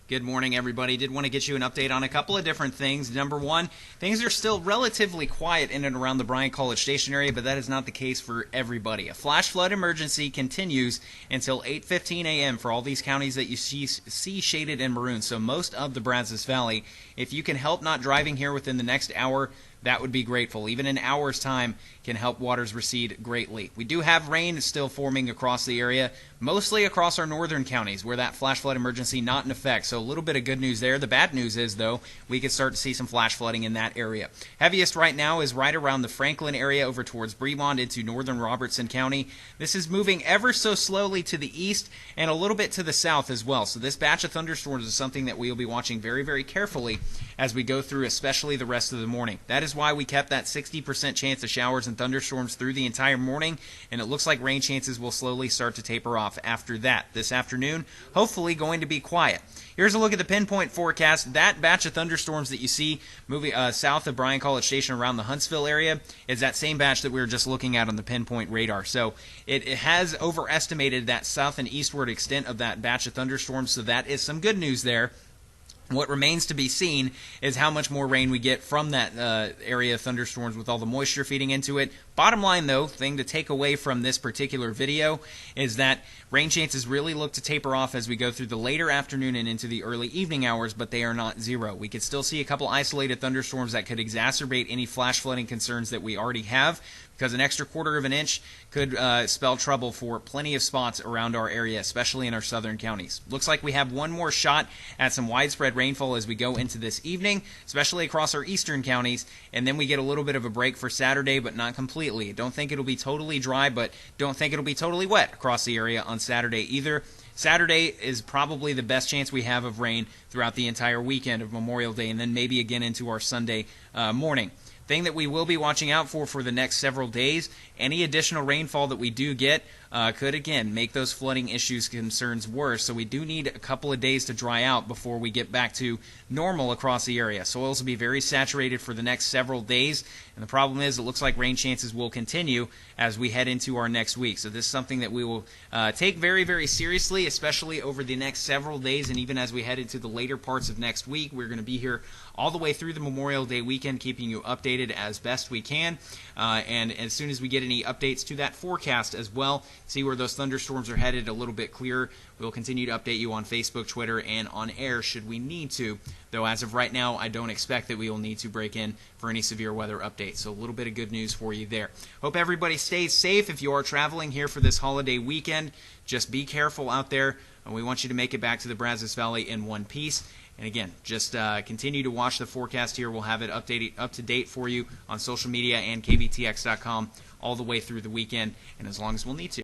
Good morning, everybody. Did want to get you an update on a couple of different things. Number one, things are still relatively quiet in and around the Bryan College Station area, but that is not the case for everybody. A flash flood emergency continues until 8:15 a.m. for all these counties that you see shaded in maroon, so most of the Brazos Valley. If you can help not driving here within the next hour, that would be grateful. Even an hour's time can help waters recede greatly. We do have rain still forming across the area, mostly across our northern counties where that flash flood emergency not in effect. So a little bit of good news there. The bad news is, though, we could start to see some flash flooding in that area. Heaviest right now is right around the Franklin area over towards Bremond into northern Robertson County. This is moving ever so slowly to the east and a little bit to the south as well. So this batch of thunderstorms is something that we will be watching very, very carefully as we go through, especially the rest of the morning. That is why we kept that 60% chance of showers and thunderstorms through the entire morning, and it looks like rain chances will slowly start to taper off after that. This afternoon, hopefully going to be quiet. Here's a look at the PinPoint forecast. That batch of thunderstorms that you see moving south of Bryan College Station around the Huntsville area is that same batch that we were just looking at on the PinPoint radar. So it has overestimated that south and eastward extent of that batch of thunderstorms, so that is some good news there. What remains to be seen is how much more rain we get from that area of thunderstorms with all the moisture feeding into it. Bottom line, though, thing to take away from this particular video is that rain chances really look to taper off as we go through the later afternoon and into the early evening hours, but they are not zero. We could still see a couple isolated thunderstorms that could exacerbate any flash flooding concerns that we already have, because an extra quarter of an inch could spell trouble for plenty of spots around our area, especially in our southern counties. Looks like we have one more shot at some widespread rainfall as we go into this evening, especially across our eastern counties, and then we get a little bit of a break for Saturday, but not completely. Don't think it'll be totally dry, but don't think it'll be totally wet across the area on Saturday either. Saturday is probably the best chance we have of rain throughout the entire weekend of Memorial Day, and then maybe again into our Sunday morning. Thing that we will be watching out for the next several days, any additional rainfall that we do get could again make those flooding issues concerns worse. So we do need a couple of days to dry out before we get back to normal across the area. Soils will be very saturated for the next several days, and the problem is it looks like rain chances will continue as we head into our next week. So this is something that we will take very, very seriously, especially over the next several days, and even as we head into the later parts of next week. We're going to be here all the way through the Memorial Day weekend, keeping you updated as best we can, and as soon as we get any updates to that forecast as well, see where those thunderstorms are headed a little bit clearer, we'll continue to update you on Facebook, Twitter, and on air should we need to, though as of right now I don't expect that we will need to break in for any severe weather updates. So a little bit of good news for you there. Hope everybody stays safe. If you are traveling here for this holiday weekend, just be careful out there, and we want you to make it back to the Brazos Valley in one piece. And again, just continue to watch the forecast here. We'll have it updated up to date for you on social media and kbtx.com all the way through the weekend, and as long as we'll need to.